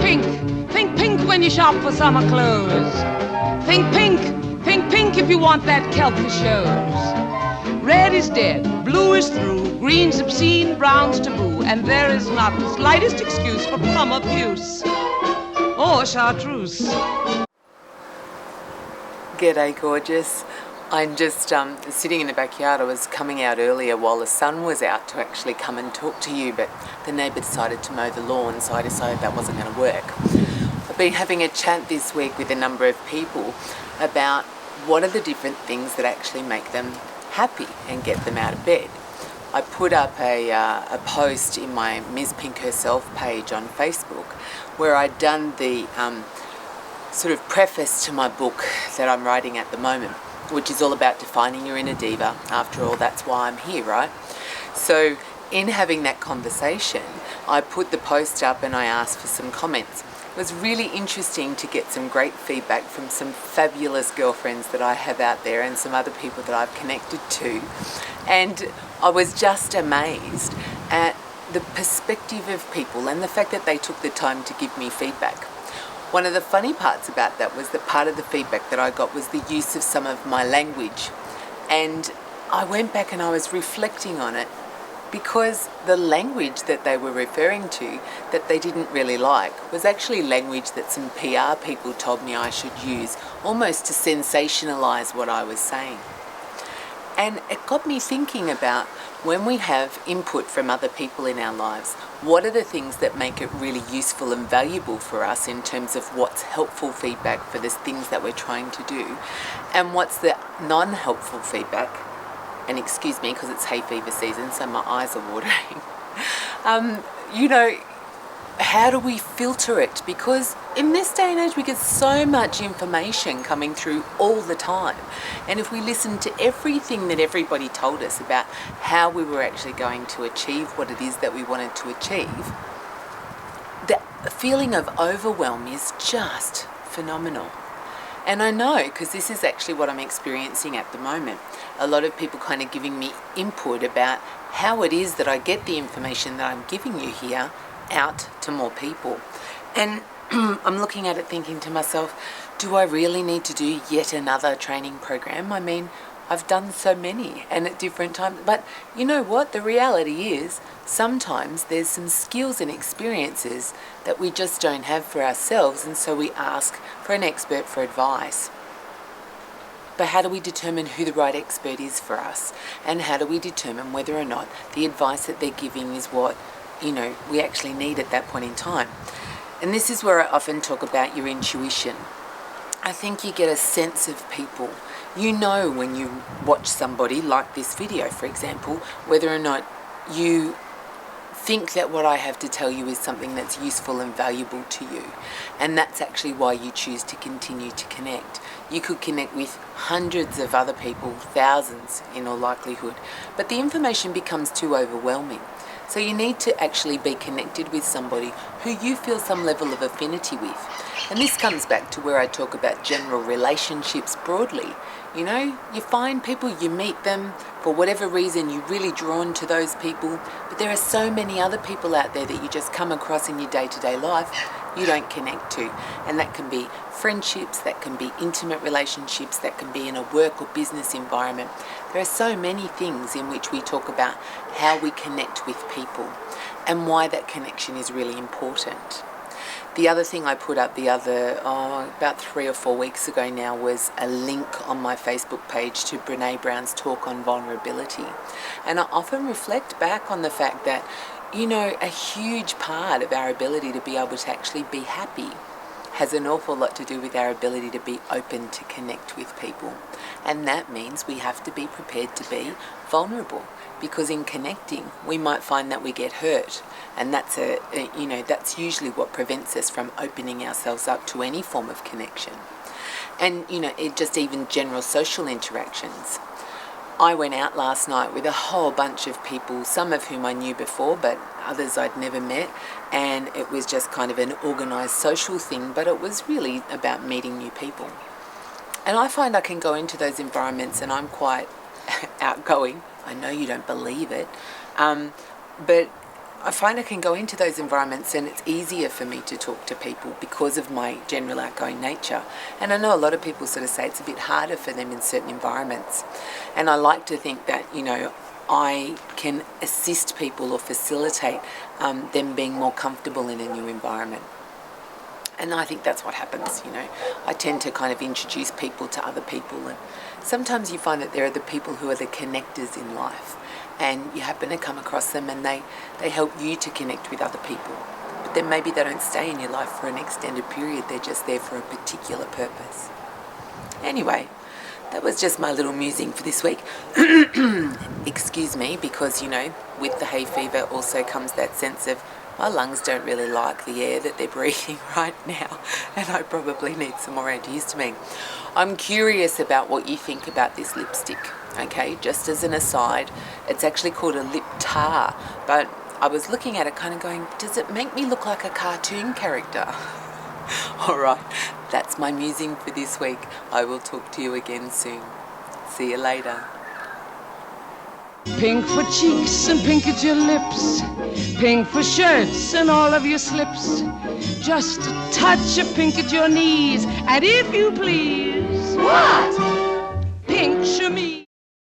pink. Think pink when you shop for summer clothes. Think pink. Think pink if you want that kelp that shows. Red is dead, blue is through, green's obscene, brown's taboo, and there is not the slightest excuse for plum abuse or chartreuse. G'day, gorgeous. I'm just sitting in the backyard. I was coming out earlier while the sun was out to actually come and talk to you, but the neighbour decided to mow the lawn, so I decided that wasn't going to work. I've been having a chat this week with a number of people about what are the different things that actually make them happy and get them out of bed. I put up a post in my Ms. Pink Herself page on Facebook where I'd done the sort of preface to my book that I'm writing at the moment, which is all about defining your inner diva. After all, that's why I'm here, right? So in having that conversation, I put the post up and I asked for some comments. It was really interesting to get some great feedback from some fabulous girlfriends that I have out there and some other people that I've connected to. And I was just amazed at the perspective of people and the fact that they took the time to give me feedback. One of the funny parts about that was that part of the feedback that I got was the use of some of my language. And I went back and I was reflecting on it because the language that they were referring to that they didn't really like was actually language that some PR people told me I should use, almost to sensationalize what I was saying. And it got me thinking about when we have input from other people in our lives, what are the things that make it really useful and valuable for us in terms of what's helpful feedback for the things that we're trying to do, and what's the non-helpful feedback. And excuse me, because it's hay fever season, so my eyes are watering. How do we filter it? Because in this day and age, we get so much information coming through all the time. And if we listen to everything that everybody told us about how we were actually going to achieve what it is that we wanted to achieve, the feeling of overwhelm is just phenomenal. And I know, because this is actually what I'm experiencing at the moment, a lot of people kind of giving me input about how it is that I get the information that I'm giving you here out to more people. And I'm looking at it thinking to myself, do I really need to do yet another training program? I mean, I've done so many and at different times. But you know what? The reality is sometimes there's some skills and experiences that we just don't have for ourselves, and so we ask for an expert for advice. But how do we determine who the right expert is for us? And how do we determine whether or not the advice that they're giving is what we actually need at that point in time? And this is where I often talk about your intuition. I think you get a sense of people. You know when you watch somebody like this video, for example, whether or not you think that what I have to tell you is something that's useful and valuable to you. And that's actually why you choose to continue to connect. You could connect with hundreds of other people, thousands in all likelihood, but the information becomes too overwhelming. So you need to actually be connected with somebody who you feel some level of affinity with. And this comes back to where I talk about general relationships broadly. You find people, you meet them, for whatever reason you're really drawn to those people, but there are so many other people out there that you just come across in your day-to-day life you don't connect to. And that can be friendships, that can be intimate relationships, that can be in a work or business environment. There are so many things in which we talk about how we connect with people and why that connection is really important. The other thing I put up about 3 or 4 weeks ago now was a link on my Facebook page to Brene Brown's talk on vulnerability. And I often reflect back on the fact that, a huge part of our ability to be able to actually be happy has an awful lot to do with our ability to be open to connect with people. And that means we have to be prepared to be vulnerable, because in connecting we might find that we get hurt, and that's usually what prevents us from opening ourselves up to any form of connection. And just even general social interactions. I went out last night with a whole bunch of people, some of whom I knew before, but others I'd never met, and it was just kind of an organised social thing, but it was really about meeting new people. And I find I can go into those environments and I'm quite outgoing. I know you don't believe it, but I find I can go into those environments and it's easier for me to talk to people because of my general outgoing nature. And I know a lot of people sort of say it's a bit harder for them in certain environments. And I like to think that, I can assist people or facilitate them being more comfortable in a new environment. And I think that's what happens, I tend to kind of introduce people to other people, and sometimes you find that there are the people who are the connectors in life, and you happen to come across them and they help you to connect with other people. But then maybe they don't stay in your life for an extended period, they're just there for a particular purpose. Anyway, that was just my little musing for this week. Excuse me, because, with the hay fever also comes that sense of my lungs don't really like the air that they're breathing right now, and I probably need some more antihistamine. I'm curious about what you think about this lipstick, okay? Just as an aside, it's actually called a lip tar, but I was looking at it kind of going, does it make me look like a cartoon character? All right, that's my musing for this week. I will talk to you again soon. See you later. Pink for cheeks and pink at your lips, pink for shirts and all of your slips, just a touch of pink at your knees, and if you please, what? Pink chemise.